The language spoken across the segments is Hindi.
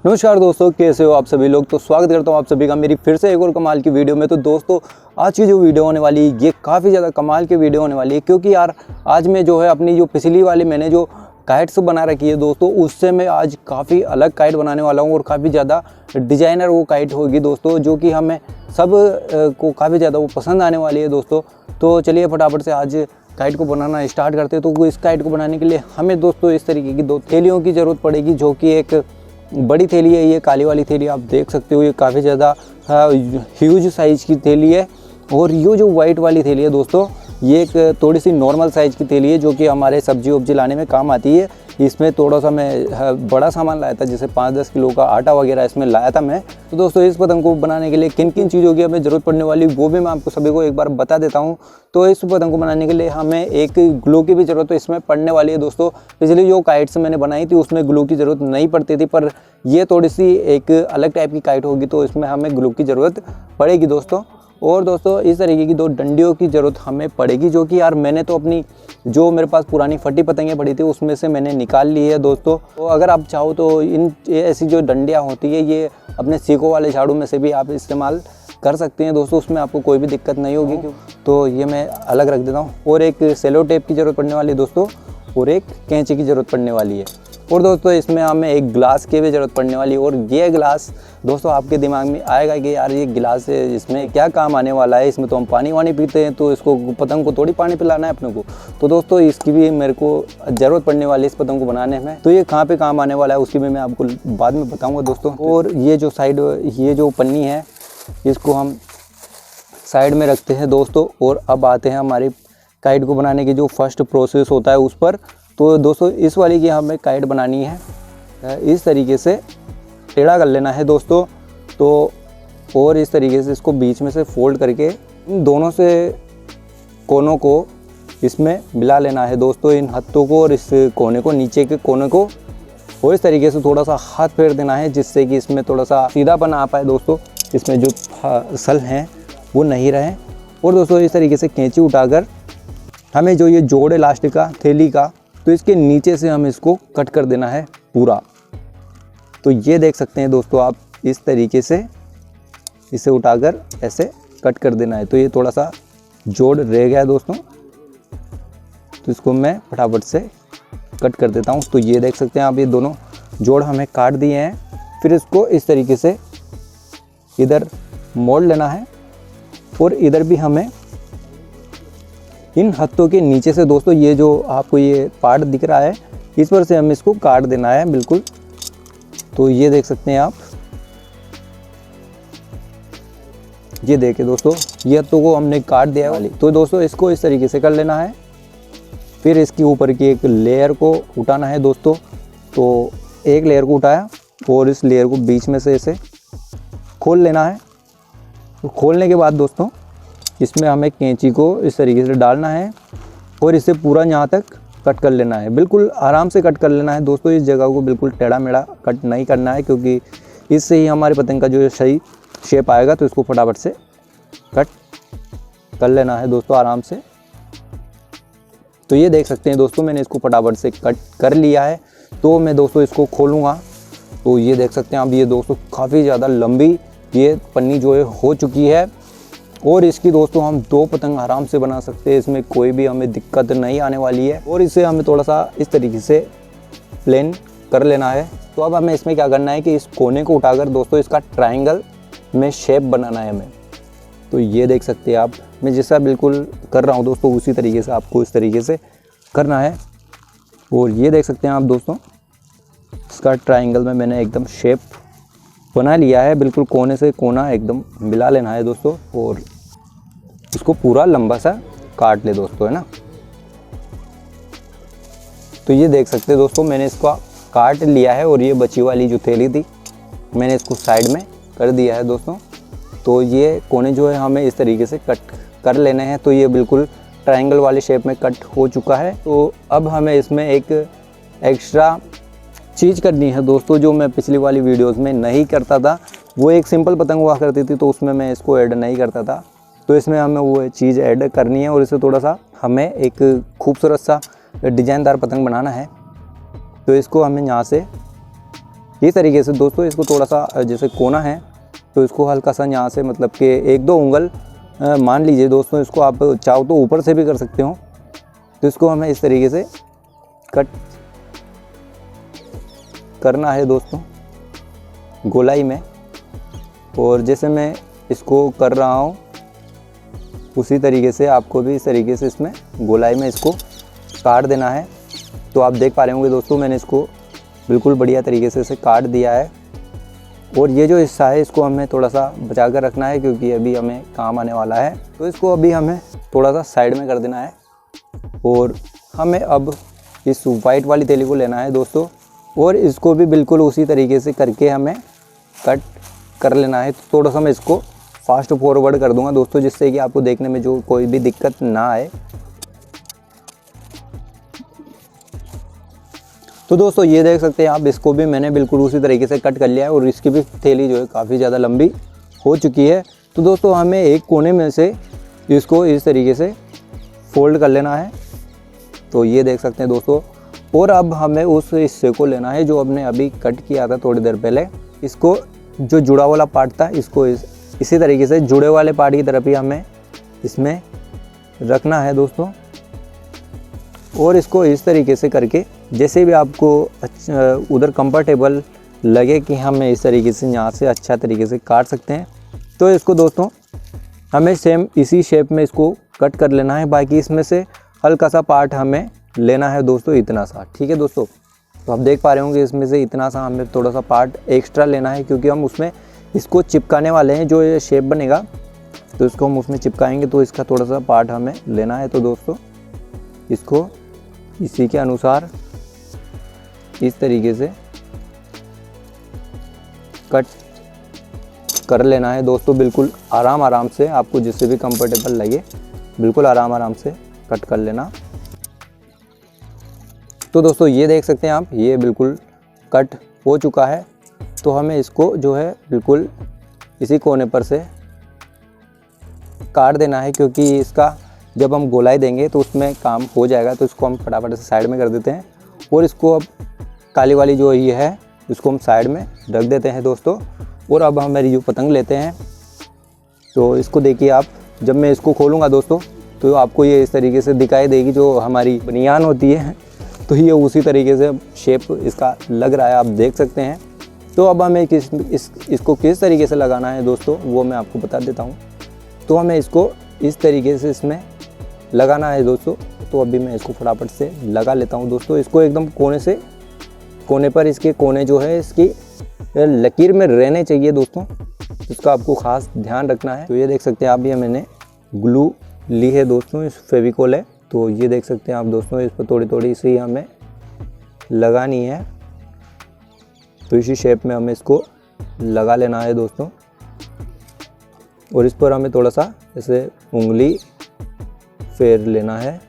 नमस्कार दोस्तों, कैसे हो आप सभी लोग। तो स्वागत करता हूं आप सभी का मेरी फिर से एक और कमाल की वीडियो में। तो दोस्तों आज की जो वीडियो होने वाली है ये काफ़ी ज़्यादा कमाल की वीडियो होने वाली है, क्योंकि यार आज मैं जो है अपनी जो पिछली वाली मैंने जो काइट्स बना रखी है दोस्तों, उससे मैं आज काफ़ी अलग काइट बनाने वाला हूँ और काफ़ी ज़्यादा डिजाइनर वो काइट होगी दोस्तों, जो कि हमें सब को काफ़ी ज़्यादा वो पसंद आने वाली है दोस्तों। तो चलिए फटाफट से आज काइट को बनाना स्टार्ट करते हैं। तो इस काइट को बनाने के लिए हमें दोस्तों इस तरीके की 2 थैलियों की ज़रूरत पड़ेगी, जो कि एक बड़ी थैली है, ये काली वाली थैली आप देख सकते हो, ये काफ़ी ज़्यादा ह्यूज साइज़ की थैली है। और ये जो वाइट वाली थैली है दोस्तों, ये एक थोड़ी सी नॉर्मल साइज़ की थैली है, जो कि हमारे सब्जी वब्जी लाने में काम आती है। इसमें थोड़ा सा मैं बड़ा सामान लाया था, जैसे 5-10 किलो का आटा वगैरह इसमें लाया था मैं। तो दोस्तों इस पतंग को बनाने के लिए किन किन चीज़ों की हमें ज़रूरत पड़ने वाली वो भी मैं आपको सभी को एक बार बता देता हूँ। तो इस पतंग को बनाने के लिए हमें एक ग्लू की भी ज़रूरत इसमें पड़ने वाली है दोस्तों। पिछली जो काइट्स मैंने बनाई थी उसमें ग्लू की ज़रूरत नहीं पड़ती थी, पर ये थोड़ी सी एक अलग टाइप की काइट होगी, तो इसमें हमें ग्लू की ज़रूरत पड़ेगी दोस्तों। और दोस्तों इस तरीके की 2 डंडियों की ज़रूरत हमें पड़ेगी, जो कि यार मैंने तो अपनी जो मेरे पास पुरानी फटी पतंगें पड़ी थी उसमें से मैंने निकाल ली है दोस्तों। तो अगर आप चाहो तो इन ऐसी जो डंडियाँ होती है ये अपने सीखों वाले झाड़ू में से भी आप इस्तेमाल कर सकते हैं दोस्तों, उसमें आपको कोई भी दिक्कत नहीं होगी। तो ये मैं अलग रख देता हूँ। और एक सेलो टेप की ज़रूरत पड़ने वाली है दोस्तों, और एक कैंची की ज़रूरत पड़ने वाली है। और दोस्तों इसमें हमें एक गिलास की भी ज़रूरत पड़ने वाली है। और ये गिलास दोस्तों आपके दिमाग में आएगा कि यार ये गिलास है, इसमें क्या काम आने वाला है, इसमें तो हम पानी वानी पीते हैं, तो इसको पतंग को थोड़ी पानी पिलाना है अपने को। तो दोस्तों इसकी भी मेरे को ज़रूरत पड़ने वाली है इस पतंग को बनाने में। तो ये कहाँ पे काम आने वाला है उसकी भी मैं आपको बाद में बताऊँगा दोस्तों। और ये जो साइड ये जो पन्नी है इसको हम साइड में रखते हैं दोस्तों। और अब आते हैं हमारी काइट को बनाने की जो फर्स्ट प्रोसेस होता है उस पर। तो दोस्तों इस वाली की हमें काइट बनानी है, इस तरीके से टेढ़ा कर लेना है दोस्तों। तो और इस तरीके से इसको बीच में से फोल्ड करके इन दोनों से कोनों को इसमें मिला लेना है दोस्तों, इन हत्थों को और इस कोने को, नीचे के कोने को। और इस तरीके से थोड़ा सा हाथ फेर देना है, जिससे कि इसमें थोड़ा सा सीधापन आ पाए दोस्तों, इसमें जो सल हैं वो नहीं रहे। और दोस्तों इस तरीके से कैंची उठाकर हमें जो ये जोड़ है लास्ट का थैली का, तो इसके नीचे से हम इसको कट कर देना है पूरा। तो ये देख सकते हैं दोस्तों आप, इस तरीके से इसे उठाकर ऐसे कट कर देना है। तो ये थोड़ा सा जोड़ रह गया है दोस्तों, तो इसको मैं फटाफट से कट कर देता हूँ। तो ये देख सकते हैं आप, ये दोनों जोड़ हमें काट दिए हैं। फिर इसको इस तरीके से इधर मोड़ लेना है, और इधर भी हमें इन हत्थों के नीचे से दोस्तों ये जो आपको ये पार्ट दिख रहा है, इस पर से हमें इसको काट देना है बिल्कुल। तो ये देख सकते हैं आप, ये देखें दोस्तों, ये हत्थों को हमने काट दिया वाली। तो दोस्तों इसको इस तरीके से कर लेना है। फिर इसके ऊपर की एक लेयर को उठाना है दोस्तों। तो एक लेयर को उठाया और इस लेयर को बीच में से ऐसे खोल लेना है। तो खोलने के बाद दोस्तों इसमें हमें कैंची को इस तरीके से डालना है और इसे पूरा यहाँ तक कट कर लेना है। बिल्कुल आराम से कट कर लेना है दोस्तों, इस जगह को बिल्कुल टेढ़ा मेढ़ा कट नहीं करना है, क्योंकि इससे ही हमारे पतंग का जो सही शेप आएगा। तो इसको फटाफट से कट कर लेना है दोस्तों आराम से। तो ये देख सकते हैं दोस्तों, मैंने इसको फटाफट से कट कर लिया है। तो मैं दोस्तों इसको खोलूँगा। तो ये देख सकते हैं आप, ये दोस्तों काफ़ी ज़्यादा लंबी ये पन्नी जो है हो चुकी है। और इसकी दोस्तों हम 2 पतंग आराम से बना सकते हैं, इसमें कोई भी हमें दिक्कत नहीं आने वाली है। और इसे हमें थोड़ा सा इस तरीके से प्लेन कर लेना है। तो अब हमें इसमें क्या करना है कि इस कोने को उठाकर दोस्तों इसका ट्रायंगल में शेप बनाना है हमें। तो ये देख सकते हैं आप, मैं जैसा बिल्कुल कर रहा हूँ दोस्तों उसी तरीके से आपको इस तरीके से करना है। और ये देख सकते हैं आप दोस्तों, इसका ट्रायंगल में मैंने एकदम शेप बना लिया है, बिल्कुल कोने से कोना एकदम मिला लेना है दोस्तों। और इसको पूरा लंबा सा काट ले दोस्तों, है ना। तो ये देख सकते हैं दोस्तों, मैंने इसको काट लिया है। और ये बची वाली जो थैली थी मैंने इसको साइड में कर दिया है दोस्तों। तो ये कोने जो है हमें इस तरीके से कट कर लेने हैं। तो ये बिल्कुल ट्रायंगल वाले शेप में कट हो चुका है। तो अब हमें इसमें एक एक्स्ट्रा चीज़ करनी है दोस्तों, जो मैं पिछली वाली वीडियोस में नहीं करता था। वो एक सिंपल पतंग हुआ करती थी, तो उसमें मैं इसको ऐड नहीं करता था। तो इसमें हमें वो चीज़ ऐड करनी है और इसे थोड़ा सा हमें एक खूबसूरत सा डिजाइनदार पतंग बनाना है। तो इसको हमें यहाँ से इस तरीके से दोस्तों इसको थोड़ा सा जैसे कोना है तो इसको हल्का सा यहाँ से मतलब कि 1-2 उंगल मान लीजिए दोस्तों, इसको आप चाहो तो ऊपर से भी कर सकते हो। तो इसको हमें इस तरीके से कट करना है दोस्तों गोलाई में। और जैसे मैं इसको कर रहा हूँ उसी तरीके से आपको भी इस तरीके से इसमें गोलाई में इसको काट देना है। तो आप देख पा रहे होंगे दोस्तों, मैंने इसको बिल्कुल बढ़िया तरीके से इसे काट दिया है। और ये जो हिस्सा है इसको हमें थोड़ा सा बचा कर रखना है क्योंकि अभी हमें काम आने वाला है। तो इसको अभी हमें थोड़ा सा साइड में कर देना है और हमें अब इस वाइट वाली तेली को लेना है दोस्तों, और इसको भी बिल्कुल उसी तरीके से करके हमें कट कर लेना है। तो थोड़ा सा मैं इसको फास्ट फॉरवर्ड कर दूंगा दोस्तों, जिससे कि आपको देखने में जो कोई भी दिक्कत ना आए। तो दोस्तों ये देख सकते हैं आप, इसको भी मैंने बिल्कुल उसी तरीके से कट कर लिया है और इसकी भी थैली जो है काफ़ी ज़्यादा लंबी हो चुकी है। तो दोस्तों हमें एक कोने में से इसको इस तरीके से फोल्ड कर लेना है। तो ये देख सकते हैं दोस्तों, और अब हमें उस हिस्से को लेना है जो हमने अभी कट किया था थोड़ी देर पहले। इसको जो जुड़ा वाला पार्ट था इसको इसी तरीके से जुड़े वाले पार्ट की तरफ ही हमें इसमें रखना है दोस्तों। और इसको इस तरीके से करके जैसे भी आपको उधर कंफर्टेबल लगे कि हमें इस तरीके से यहाँ से अच्छा तरीके से काट सकते हैं, तो इसको दोस्तों हमें सेम इसी शेप में इसको कट कर लेना है। बाकी इसमें से हल्का सा पार्ट हमें लेना है दोस्तों, इतना सा, ठीक है दोस्तों। तो आप देख पा रहे होंगे इसमें से इतना सा हमें थोड़ा सा पार्ट एक्स्ट्रा लेना है क्योंकि हम उसमें इसको चिपकाने वाले हैं। जो ये शेप बनेगा तो इसको हम उसमें चिपकाएंगे, तो इसका थोड़ा सा पार्ट हमें लेना है। तो दोस्तों इसको इसी के अनुसार इस तरीके से कट कर लेना है दोस्तों, बिल्कुल आराम से, आपको जिससे भी कंफर्टेबल लगे बिल्कुल आराम से कट कर लेना। तो दोस्तों ये देख सकते हैं आप, ये बिल्कुल कट हो चुका है। तो हमें इसको जो है बिल्कुल इसी कोने पर से काट देना है क्योंकि इसका जब हम गोलाई देंगे तो उसमें काम हो जाएगा। तो इसको हम फटाफट से साइड में कर देते हैं और इसको अब काली वाली जो ये है इसको हम साइड में रख देते हैं दोस्तों। और अब हम मेरी जो पतंग लेते हैं, तो इसको देखिए आप, जब मैं इसको खोलूँगा दोस्तों तो आपको ये इस तरीके से दिखाई देगी जो हमारी बनियान होती है। तो ये उसी तरीके से शेप इसका लग रहा है, आप देख सकते हैं। तो अब हमें इसको किस तरीके से लगाना है दोस्तों वो मैं आपको बता देता हूँ। तो हमें इसको इस तरीके से इसमें लगाना है दोस्तों। तो अभी मैं इसको फटाफट से लगा लेता हूँ दोस्तों। इसको एकदम कोने पर इसके कोने जो है इसकी लकीर में रहने चाहिए दोस्तों, इसका आपको खास ध्यान रखना है। तो ये देख सकते हैं आप, ये मैंने ग्लू ली है दोस्तों, इस फेविकोल है। तो ये देख सकते हैं आप दोस्तों, इस पर थोड़ी सी हमें लगानी है। तो इसी शेप में हमें इसको लगा लेना है दोस्तों। और इस पर हमें थोड़ा सा ऐसे उंगली फेर लेना है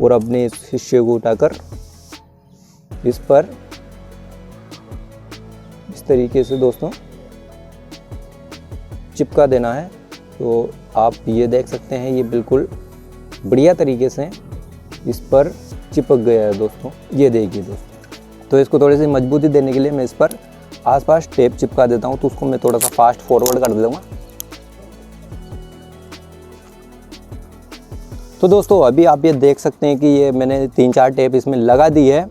और अपने इस हिस्से को उठाकर इस पर इस तरीके से दोस्तों चिपका देना है। तो आप ये देख सकते हैं, ये बिल्कुल बढ़िया तरीके से इस पर चिपक गया है दोस्तों। ये देखिए दोस्तों। तो इसको थोड़ी सी मजबूती देने के लिए मैं इस पर आसपास टेप चिपका देता हूँ। तो उसको मैं थोड़ा सा फास्ट फॉरवर्ड कर दूँगा। तो दोस्तों अभी आप ये देख सकते हैं कि ये मैंने 3-4 टेप इसमें लगा दी है।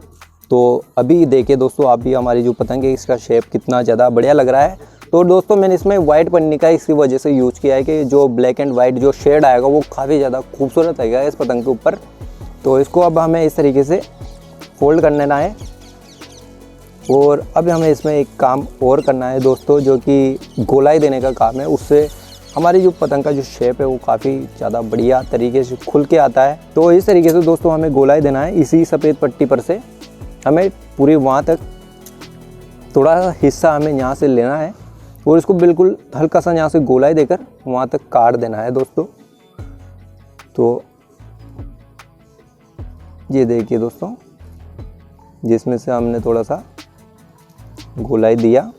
तो अभी देखिए दोस्तों, आप भी हमारी जो पतंग है इसका शेप कितना ज़्यादा बढ़िया लग रहा है। तो दोस्तों मैंने इसमें वाइट पन्नी का इसी वजह से यूज़ किया है कि जो ब्लैक एंड वाइट जो शेड आएगा वो काफ़ी ज़्यादा खूबसूरत आएगा इस पतंग के ऊपर। तो इसको अब हमें इस तरीके से फोल्ड कर लेना है। और अब हमें इसमें एक काम और करना है दोस्तों, जो कि गोलाई देने का काम है। उससे हमारी जो पतंग का जो शेप है वो काफ़ी ज़्यादा बढ़िया तरीके से खुल के आता है। तो इस तरीके से दोस्तों हमें गोलाई देना है। इसी सफ़ेद पट्टी पर से हमें पूरी वहाँ तक थोड़ा सा हिस्सा हमें यहाँ से लेना है और इसको बिल्कुल हल्का सा यहाँ से गोलाई देकर वहाँ तक काट देना है दोस्तों। तो ये देखिए दोस्तों, जिसमें से हमने थोड़ा सा गोलाई दिया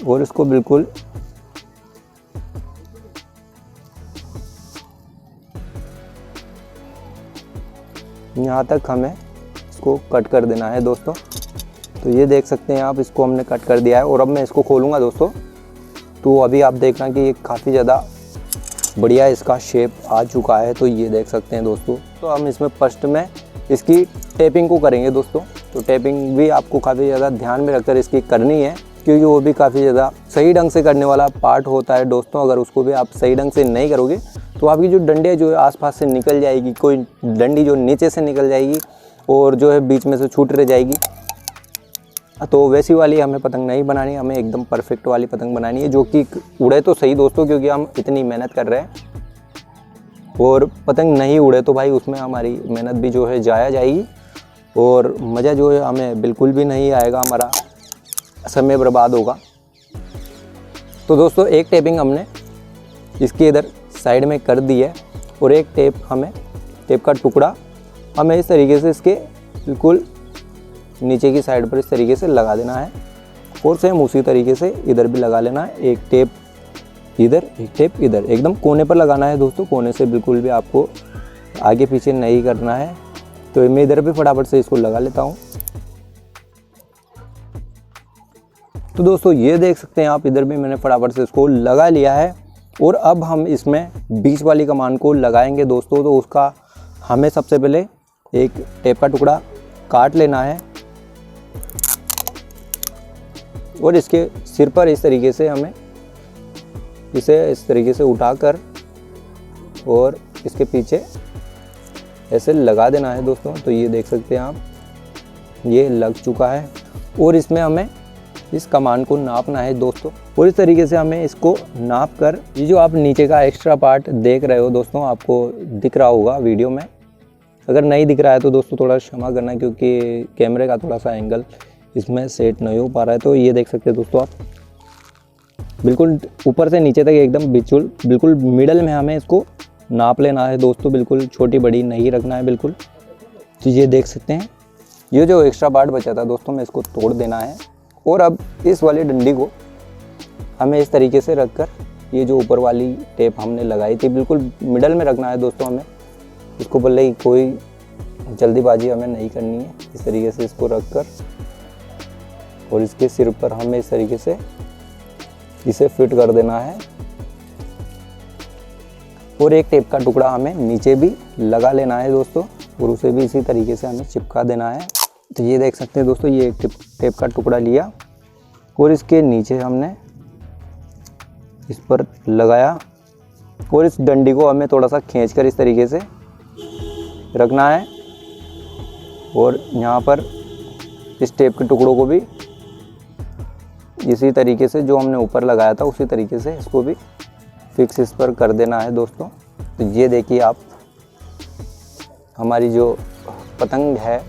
और इसको बिल्कुल यहाँ तक हमें इसको कट कर देना है दोस्तों। तो ये देख सकते हैं आप, इसको हमने कट कर दिया है। और अब मैं इसको खोलूँगा दोस्तों, तो अभी आप देखना कि ये काफ़ी ज़्यादा बढ़िया इसका शेप आ चुका है। तो ये देख सकते हैं दोस्तों। तो हम इसमें फर्स्ट में इसकी टेपिंग को करेंगे दोस्तों। तो टेपिंग भी आपको काफ़ी ज़्यादा ध्यान में रखकर इसकी करनी है, क्योंकि वो भी काफ़ी ज़्यादा सही ढंग से करने वाला पार्ट होता है दोस्तों। अगर उसको भी आप सही ढंग से नहीं करोगे तो आपकी जो डंडी है जो आसपास से निकल जाएगी, कोई डंडी जो नीचे से निकल जाएगी और जो है बीच में से छूट रह जाएगी। तो वैसी वाली हमें पतंग नहीं बनानी, हमें एकदम परफेक्ट वाली पतंग बनानी है जो कि उड़े तो सही दोस्तों, क्योंकि हम इतनी मेहनत कर रहे हैं। और पतंग नहीं उड़े तो भाई उसमें हमारी मेहनत भी जो है जाया जाएगी और मज़ा जो है हमें बिल्कुल भी नहीं आएगा, हमारा समय बर्बाद होगा। तो दोस्तों एक टेपिंग हमने इसके इधर साइड में कर दी है और एक टेप का टुकड़ा हमें इस तरीके से इसके बिल्कुल नीचे की साइड पर इस तरीके से लगा देना है। और सेम उसी तरीके से इधर भी लगा लेना है। एक टेप इधर, एक टेप इधर, एकदम कोने पर लगाना है दोस्तों। कोने से बिल्कुल भी आपको आगे पीछे नहीं करना है। तो मैं इधर भी फटाफट से इसको लगा लेता हूँ। तो दोस्तों ये देख सकते हैं आप, इधर भी मैंने फटाफट से इसको लगा लिया है। और अब हम इसमें बीच वाली कमान को लगाएंगे दोस्तों। तो उसका हमें सबसे पहले एक टेप का टुकड़ा काट लेना है और इसके सिर पर इस तरीके से हमें इसे इस तरीके से उठाकर और इसके पीछे ऐसे लगा देना है दोस्तों। तो ये देख सकते हैं आप, ये लग चुका है। और इसमें हमें इस कमान को नापना है दोस्तों। और इस तरीके से हमें इसको नाप कर, ये जो आप नीचे का एक्स्ट्रा पार्ट देख रहे हो दोस्तों, आपको दिख रहा होगा वीडियो में। अगर नहीं दिख रहा है तो दोस्तों थोड़ा क्षमा करना, क्योंकि कैमरे का थोड़ा सा एंगल इसमें सेट नहीं हो पा रहा है। तो ये देख सकते हैं दोस्तों आप, बिल्कुल ऊपर से नीचे तक एकदम बिल्कुल मिडल में हमें इसको नाप लेना है दोस्तों। बिल्कुल छोटी बड़ी नहीं रखना है बिल्कुल। तो ये देख सकते हैं, ये जो एक्स्ट्रा पार्ट बचा था दोस्तों में इसको तोड़ देना है। और अब इस वाली डंडी को हमें इस तरीके से रखकर, ये जो ऊपर वाली टेप हमने लगाई थी बिल्कुल मिडल में रखना है दोस्तों। हमें इसको बोले कोई जल्दीबाजी हमें नहीं करनी है। इस तरीके से इसको रखकर और इसके सिर पर हमें इस तरीके से इसे फिट कर देना है। और एक टेप का टुकड़ा हमें नीचे भी लगा लेना है दोस्तों और उसे भी इसी तरीके से हमें चिपका देना है। तो ये देख सकते हैं दोस्तों, ये एक टेप का टुकड़ा लिया और इसके नीचे हमने इस पर लगाया और इस डंडी को हमें थोड़ा सा खींचकर इस तरीके से रखना है। और यहाँ पर इस टेप के टुकड़ों को भी इसी तरीके से जो हमने ऊपर लगाया था उसी तरीके से इसको भी फिक्स इस पर कर देना है दोस्तों। तो ये देखिए आप, हमारी जो पतंग है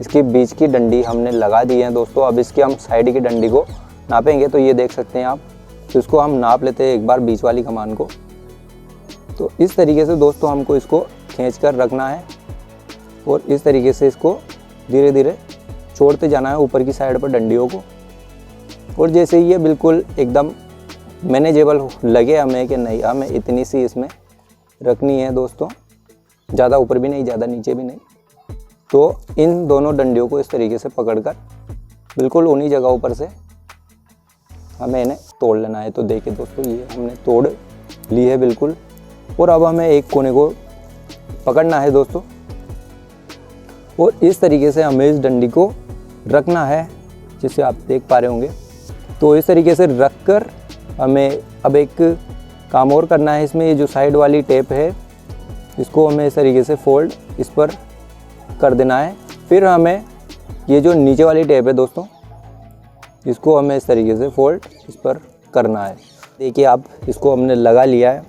इसके बीच की डंडी हमने लगा दी है दोस्तों। अब इसकी हम साइड की डंडी को नापेंगे। तो ये देख सकते हैं आप, तो इसको हम नाप लेते हैं एक बार बीच वाली कमान को। तो इस तरीके से दोस्तों हमको इसको खींच कर रखना है और इस तरीके से इसको धीरे धीरे छोड़ते जाना है ऊपर की साइड पर डंडियों को। और जैसे ये बिल्कुल एकदम मैनेजेबल लगे हमें कि नहीं, हमें इतनी सी इसमें रखनी है दोस्तों, ज़्यादा ऊपर भी नहीं ज़्यादा नीचे भी नहीं। तो इन दोनों डंडियों को इस तरीके से पकड़कर बिल्कुल उन्हीं जगहों पर से हमें इन्हें तोड़ लेना है। तो देखिए दोस्तों, ये हमने तोड़ ली है बिल्कुल। और अब हमें एक कोने को पकड़ना है दोस्तों और इस तरीके से हमें इस डंडी को रखना है, जिसे आप देख पा रहे होंगे। तो इस तरीके से रखकर हमें अब एक काम और करना है। इसमें ये जो साइड वाली टेप है इसको हमें इस तरीके से फोल्ड इस पर कर देना है। फिर हमें ये जो नीचे वाली टेप है दोस्तों इसको हमें इस तरीके से फोल्ड इस पर करना है। देखिए आप, इसको हमने लगा लिया है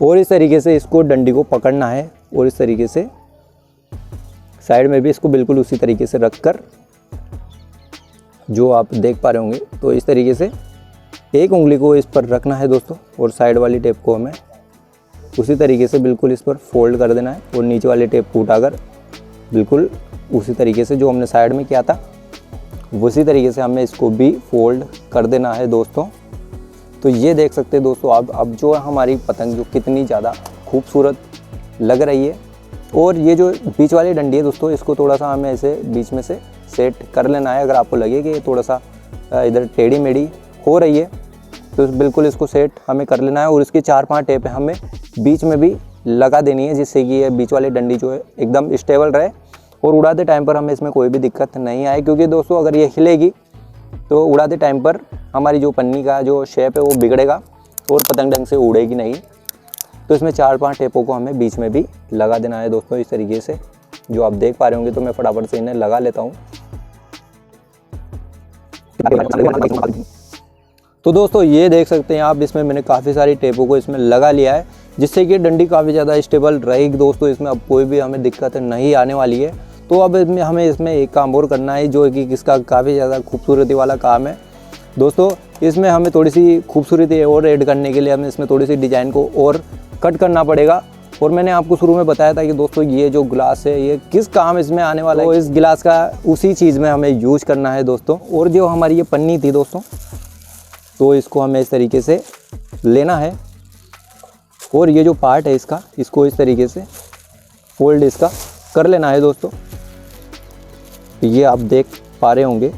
और इस तरीके से इसको डंडी को पकड़ना है और इस तरीके से साइड में भी इसको बिल्कुल उसी तरीके से रखकर जो आप देख पा रहे होंगे। तो इस तरीके से एक उंगली को इस पर रखना है दोस्तों और साइड वाली टेप को हमें उसी तरीके से बिल्कुल इस पर फोल्ड कर देना है और नीचे वाली टेप को उठाकर बिल्कुल उसी तरीके से जो हमने साइड में किया था उसी तरीके से हमें इसको भी फोल्ड कर देना है दोस्तों। तो ये देख सकते हैं दोस्तों अब जो हमारी पतंग जो कितनी ज़्यादा खूबसूरत लग रही है और ये जो बीच वाली डंडी है दोस्तों, इसको थोड़ा सा हमें ऐसे बीच में से सेट कर लेना है। अगर आपको लगे कि ये थोड़ा सा इधर टेढ़ी मेढ़ी हो रही है तो बिल्कुल इसको सेट हमें कर लेना है। और इसकी 4-5 टेप हमें बीच में भी लगा देनी है, जिससे कि ये बीच वाली डंडी जो है एकदम स्टेबल रहे और उड़ाते टाइम पर हमें इसमें कोई भी दिक्कत नहीं आए। क्योंकि दोस्तों अगर ये हिलेगी तो उड़ाते टाइम पर हमारी जो पन्नी का जो शेप है वो बिगड़ेगा और पतंग ढंग से उड़ेगी नहीं। तो इसमें 4-5 टेपों को हमें बीच में भी लगा देना है दोस्तों, इस तरीके से जो आप देख पा रहे होंगे। तो मैं फटाफट से इन्हें लगा लेता हूँ। तो दोस्तों ये देख सकते हैं आप, इसमें मैंने काफ़ी सारी टेपों को इसमें लगा लिया है, जिससे कि डंडी काफ़ी ज़्यादा स्टेबल रहेगी दोस्तों। इसमें अब कोई भी हमें दिक्कत नहीं आने वाली है। तो अब हमें इसमें एक काम और करना है, जो कि इसका काफ़ी ज़्यादा खूबसूरती वाला काम है दोस्तों। इसमें हमें थोड़ी सी खूबसूरती और ऐड करने के लिए हमें इसमें थोड़ी सी डिज़ाइन को और कट करना पड़ेगा। और मैंने आपको शुरू में बताया था कि दोस्तों ये जो गिलास है ये किस काम इसमें आने वाला है। तो इस गिलास का उसी चीज़ में हमें यूज करना है दोस्तों। और जो हमारी ये पन्नी थी दोस्तों, तो इसको हमें इस तरीके से लेना है और ये जो पार्ट है इसका, इसको इस तरीके से फोल्ड इसका कर लेना है दोस्तों। ये आप देख पा रहे होंगे।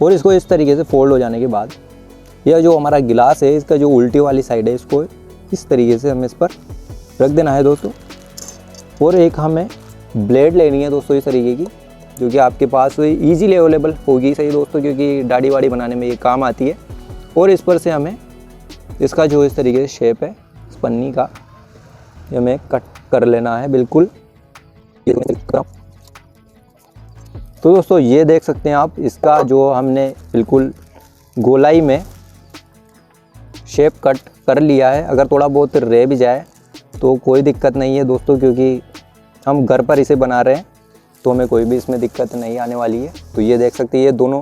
और इसको इस तरीके से फोल्ड हो जाने के बाद यह जो हमारा गिलास है, इसका जो उल्टी वाली साइड है, इसको इस तरीके से हमें इस पर रख देना है दोस्तों। और एक हमें ब्लेड लेनी है दोस्तों इस तरीके की, जो कि आपके पास ईजीली अवेलेबल होगी सही दोस्तों, क्योंकि दाढ़ी वाड़ी बनाने में ये काम आती है। और इस पर से हमें इसका जो इस तरीके से शेप है इस पन्नी का, ये हमें कट कर लेना है बिल्कुल। तो दोस्तों ये देख सकते हैं आप, इसका जो हमने बिल्कुल गोलाई में शेप कट कर लिया है। अगर थोड़ा बहुत रह भी जाए तो कोई दिक्कत नहीं है दोस्तों, क्योंकि हम घर पर इसे बना रहे हैं तो हमें कोई भी इसमें दिक्कत नहीं आने वाली है। तो ये देख सकते हैं, ये दोनों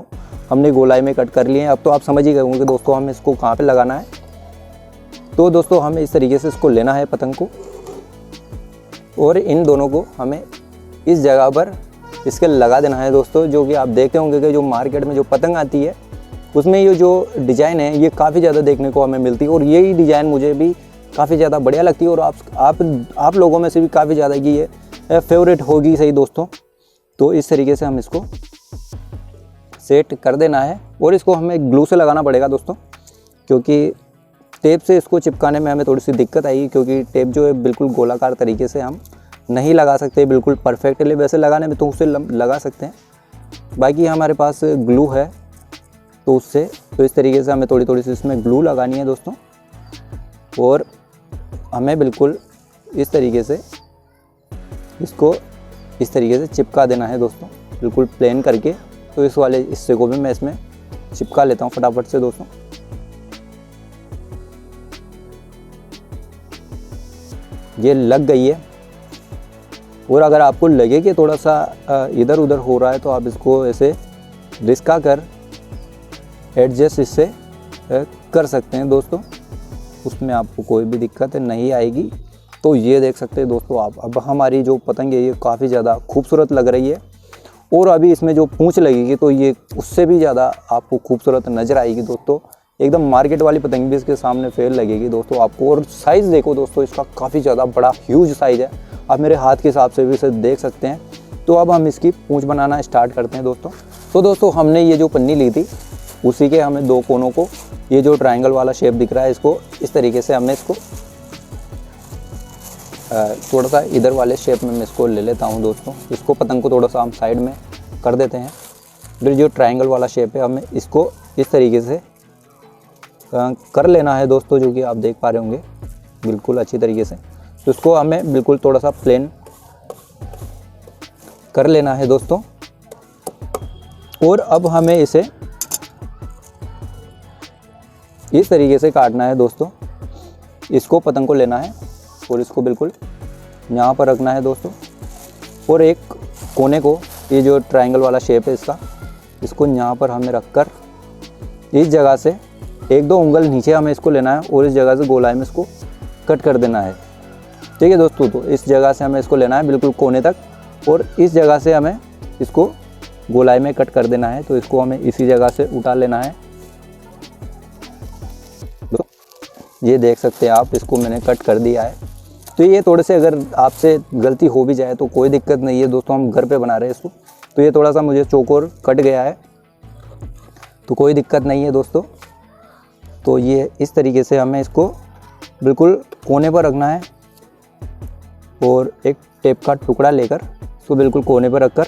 हमने गोलाई में कट कर लिए हैं। अब तो आप समझ ही गए होंगे दोस्तों हमें इसको कहाँ पे लगाना है। तो दोस्तों हमें इस तरीके से इसको लेना है पतंग को, और इन दोनों को हमें इस जगह पर इसके लगा देना है दोस्तों। जो कि आप देखते होंगे कि जो मार्केट में जो पतंग आती है उसमें ये जो डिज़ाइन है ये काफ़ी ज़्यादा देखने को हमें मिलती है, और यही डिज़ाइन मुझे भी काफ़ी ज़्यादा बढ़िया लगती है। और आप लोगों में से भी काफ़ी ज़्यादा की ये फेवरेट होगी सही दोस्तों। तो इस तरीके से हम इसको सेट कर देना है, और इसको हमें ग्लू से लगाना पड़ेगा दोस्तों, क्योंकि टेप से इसको चिपकाने में हमें थोड़ी सी दिक्कत आएगी, क्योंकि टेप जो है बिल्कुल गोलाकार तरीके से हम नहीं लगा सकते बिल्कुल परफेक्टली। वैसे लगाने में तो उससे लगा सकते हैं, बाकी हमारे पास ग्लू है तो उससे, तो इस तरीके से हमें थोड़ी थोड़ी सी इसमें ग्लू लगानी है दोस्तों। और हमें बिल्कुल इस तरीके से इसको इस तरीके से चिपका देना है दोस्तों, बिल्कुल प्लेन करके। तो इस वाले हिस्से को भी मैं इसमें चिपका लेता हूँ फटाफट से दोस्तों। ये लग गई है। और अगर आपको लगे कि थोड़ा सा इधर उधर हो रहा है तो आप इसको ऐसे रिस्का कर एडजस्ट इससे कर सकते हैं दोस्तों, उसमें आपको कोई भी दिक्कत नहीं आएगी। तो ये देख सकते हैं दोस्तों आप, अब हमारी जो पतंग है ये काफ़ी ज़्यादा खूबसूरत लग रही है। और अभी इसमें जो पूंछ लगेगी तो ये उससे भी ज़्यादा आपको खूबसूरत नज़र आएगी दोस्तों। एकदम मार्केट वाली पतंग भी इसके सामने फेल लगेगी दोस्तों आपको। और साइज़ देखो दोस्तों, इसका काफ़ी ज़्यादा बड़ा ह्यूज साइज़ है, आप मेरे हाथ के हिसाब से भी इसे देख सकते हैं। तो अब हम इसकी पूंछ बनाना स्टार्ट करते हैं दोस्तों। तो दोस्तों हमने ये जो पन्नी ली थी उसी के हमें दो कोनों को, ये जो ट्रायंगल वाला शेप दिख रहा है, इसको इस तरीके से हमने इसको थोड़ा सा इधर वाले शेप में मैं इसको ले लेता हूँ दोस्तों। इसको पतंग को थोड़ा सा हम साइड में कर देते हैं। फिर जो ट्रायंगल वाला शेप है हमें इसको इस तरीके से कर लेना है दोस्तों, जो कि आप देख पा रहे होंगे बिल्कुल अच्छी तरीके से। तो इसको हमें बिल्कुल थोड़ा सा प्लेन कर लेना है दोस्तों। और अब हमें इसे इस तरीके से काटना है दोस्तों। इसको पतंग को लेना है और इसको बिल्कुल यहाँ पर रखना है दोस्तों। और एक कोने को, ये जो ट्रायंगल वाला शेप है इसका, इसको यहाँ पर हमें रखकर इस जगह से 1-2 उंगल नीचे हमें इसको लेना है और इस जगह से गोलाई में इसको कट कर देना है। ठीक है दोस्तों, तो इस जगह से हमें इसको लेना है बिल्कुल कोने तक, और इस जगह से हमें इसको गोलाई में कट कर देना है। तो इसको हमें इसी जगह से उठा लेना है। ये देख सकते हैं आप, इसको मैंने कट कर दिया है। तो तो ये थोड़े से अगर आपसे गलती हो भी जाए तो कोई दिक्कत नहीं है दोस्तों, हम घर पे बना रहे हैं इसको। तो ये थोड़ा सा मुझे चौकोर कट गया है तो कोई दिक्कत नहीं है दोस्तों। तो ये इस तरीके से हमें इसको बिल्कुल कोने पर रखना है और एक टेप का टुकड़ा लेकर इसको बिल्कुल कोने पर रखकर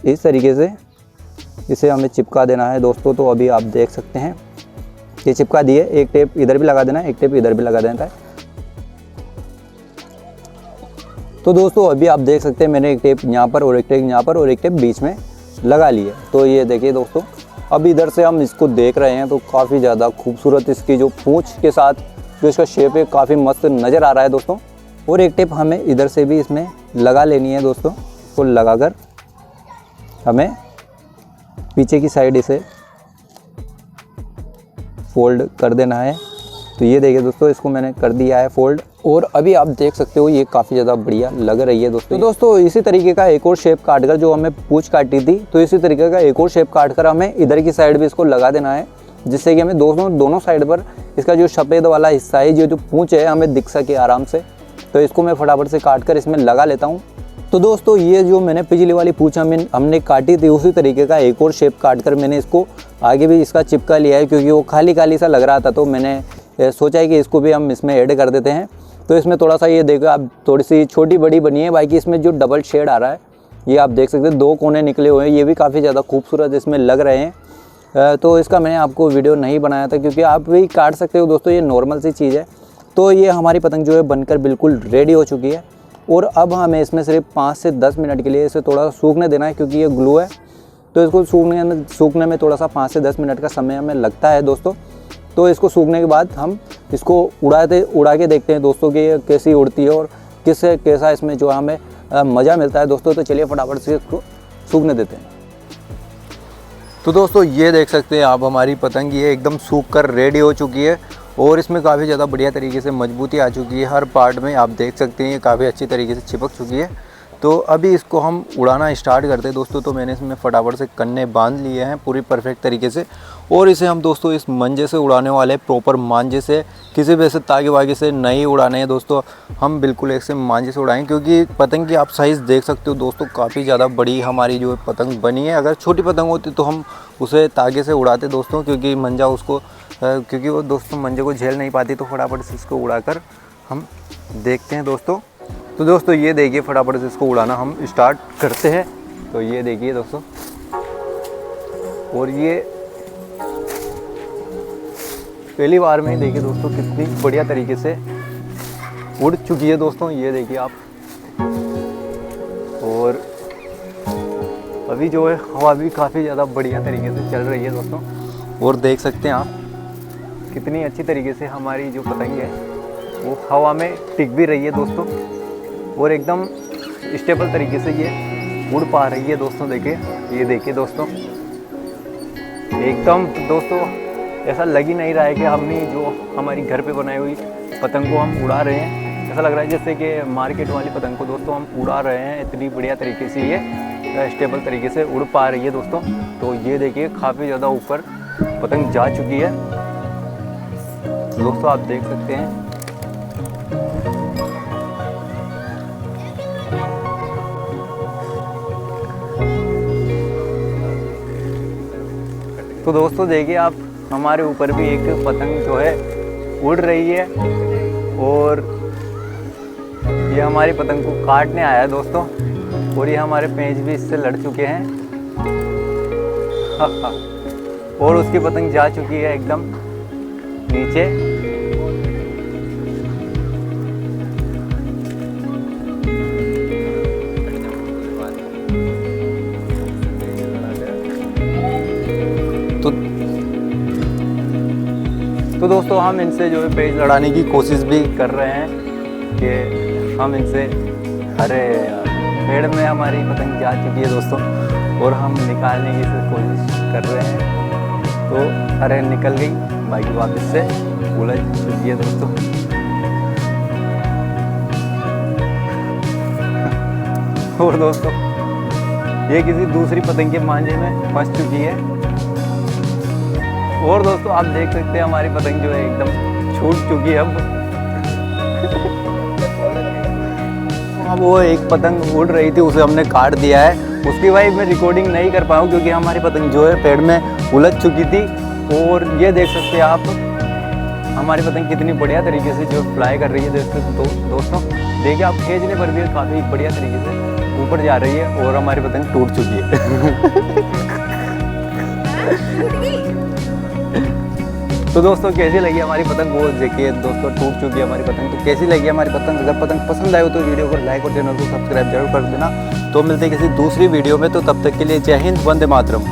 इस तरीके से इसे हमें चिपका देना है दोस्तों। तो अभी आप देख सकते हैं ये चिपका दिए, एक टेप इधर भी लगा देना है, एक टेप इधर भी लगा देना है। तो दोस्तों अभी आप देख सकते हैं मैंने एक टेप यहाँ पर और एक टेप यहाँ पर और एक टेप बीच में लगा ली है। तो ये देखिए दोस्तों, अब इधर से हम इसको देख रहे हैं तो काफ़ी ज़्यादा खूबसूरत इसकी जो पूंछ के साथ जो इसका शेप है काफ़ी मस्त नज़र आ रहा है दोस्तों। और एक टेप हमें इधर से भी इसमें लगा लेनी है दोस्तों। इसको लगाकर हमें पीछे की साइड इसे फोल्ड कर देना है। तो ये देखिए दोस्तों, इसको मैंने कर दिया है फोल्ड और अभी आप देख सकते हो ये काफ़ी ज़्यादा बढ़िया लग रही है दोस्तों। तो दोस्तों इसी तरीके का एक और शेप काटकर, जो हमें पूंछ काटी थी तो इसी तरीके का एक और शेप काटकर हमें इधर की साइड भी इसको लगा देना है, जिससे कि हमें दोनों साइड पर इसका जो सफ़ेद वाला हिस्सा है, जो पूंछ है, हमें दिख सके आराम से। तो इसको मैं फटाफट से काट कर इसमें लगा लेता हूँ। तो दोस्तों ये जो मैंने पिछली वाली पूंछ हमने काटी थी उसी तरीके का एक और शेप काट कर मैंने इसको आगे भी इसका चिपका लिया है, क्योंकि वो खाली खाली सा लग रहा था। तो मैंने सोचा है कि इसको भी हम इसमें ऐड कर देते हैं। तो इसमें थोड़ा सा ये देखो आप, थोड़ी सी छोटी बड़ी बनी है, बाकी इसमें जो डबल शेड आ रहा है ये आप देख सकते हैं, 2 कोने निकले हुए हैं, ये भी काफ़ी ज़्यादा खूबसूरत इसमें लग रहे हैं। तो इसका मैंने आपको वीडियो नहीं बनाया था, क्योंकि आप भी काट सकते हो दोस्तों, ये नॉर्मल सी चीज़ है। तो ये हमारी पतंग जो है बनकर बिल्कुल रेडी हो चुकी है और अब हमें इसमें सिर्फ 5 से 10 मिनट के लिए इसे थोड़ा सा सूखने देना है, क्योंकि ये ग्लू है। तो इसको सूखने में थोड़ा सा 5 से 10 मिनट का समय हमें लगता है दोस्तों। तो इसको सूखने के बाद हम इसको उड़ा के देखते हैं दोस्तों कि ये कैसी उड़ती है और कैसा इसमें जो हमें मज़ा मिलता है दोस्तों। तो चलिए फटाफट से इसको सूखने देते हैं। तो दोस्तों ये देख सकते हैं आप, हमारी पतंग ये एकदम सूख कर रेडी हो चुकी है और इसमें काफ़ी ज़्यादा बढ़िया तरीके से मजबूती आ चुकी है। हर पार्ट में आप देख सकते हैं ये काफ़ी अच्छी तरीके से चिपक चुकी है। तो अभी इसको हम उड़ाना स्टार्ट करते हैं दोस्तों। तो मैंने इसमें फटाफट से कन्ने बांध लिए हैं पूरी परफेक्ट तरीके से और इसे हम दोस्तों इस मंजे से उड़ाने वाले, प्रॉपर मांझे से, किसी भी ऐसे तागे वागे से नहीं उड़ाने हैं दोस्तों। हम बिल्कुल एक से मांझे से उड़ाएं, क्योंकि पतंग की आप साइज़ देख सकते हो दोस्तों, काफ़ी ज़्यादा बड़ी हमारी जो पतंग बनी है। अगर छोटी पतंग होती तो हम उसे तागे से उड़ाते दोस्तों, क्योंकि मंजा उसको क्योंकि वो दोस्तों मंजे को झेल नहीं पाती। तो फटाफट से इसको उड़ाकर हम देखते हैं दोस्तों। तो दोस्तों ये देखिए, फटाफट से इसको उड़ाना हम स्टार्ट करते हैं। तो ये देखिए दोस्तों, और ये पहली बार में ही देखिए दोस्तों कितनी बढ़िया तरीके से उड़ चुकी है दोस्तों। ये देखिए आप, और अभी जो है हवा भी काफ़ी ज़्यादा बढ़िया तरीके से चल रही है दोस्तों। और देख सकते हैं आप कितनी अच्छी तरीके से हमारी जो पतंग है वो हवा में टिक भी रही है दोस्तों, और एकदम स्टेबल तरीके से ये उड़ पा रही है दोस्तों। देखिए, ये देखिए दोस्तों, एकदम दोस्तों ऐसा लग ही नहीं रहा है कि हमने जो हमारी घर पे बनाई हुई पतंग को हम उड़ा रहे हैं। ऐसा लग रहा है जैसे कि मार्केट वाली पतंग को दोस्तों हम उड़ा रहे हैं। इतनी बढ़िया तरीके से ये स्टेबल तरीके से उड़ पा रही है दोस्तों। तो ये देखिए काफ़ी ज़्यादा ऊपर पतंग जा चुकी है दोस्तों, आप देख सकते हैं। तो दोस्तों देखिए आप, हमारे ऊपर भी एक पतंग जो है उड़ रही है और ये हमारी पतंग को काटने आया है दोस्तों, और ये हमारे पेंच भी इससे लड़ चुके हैं और उसकी पतंग जा चुकी है एकदम नीचे। तो दोस्तों हम इनसे जो है पेज लड़ाने की कोशिश भी कर रहे हैं कि हम इनसे, अरे पेड़ में हमारी पतंग जा चुकी है दोस्तों और हम निकालने की कोशिश कर रहे हैं। तो अरे निकल गई, बाकी वापस से उलझ चुकी है दोस्तों। और दोस्तों ये किसी दूसरी पतंग के मांझे में फंस चुकी है। और दोस्तों आप देख सकते हैं हमारी पतंग जो है एकदम छूट चुकी है अब। वो एक पतंग उड़ रही थी, उसे हमने काट दिया है। उसकी भाई मैं रिकॉर्डिंग नहीं कर पाऊँ क्योंकि हमारी पतंग जो है पेड़ में उलझ चुकी थी। और ये देख सकते हैं आप हमारी पतंग कितनी बढ़िया तरीके से जो फ्लाई कर रही है। दोस्तों देखिए आप खींचने पर भी काफ़ी बढ़िया तरीके से ऊपर जा रही है और हमारी पतंग टूट चुकी है। तो दोस्तों कैसी लगी हमारी पतंग, वो देखिए दोस्तों टूट चुकी है हमारी पतंग। तो कैसी लगी हमारी पतंग, अगर पतंग पसंद आए हो तो वीडियो को लाइक और चैनल को सब्सक्राइब जरूर कर देना। तो मिलते हैं किसी दूसरी वीडियो में, तो तब तक के लिए जय हिंद, वंदे मातरम।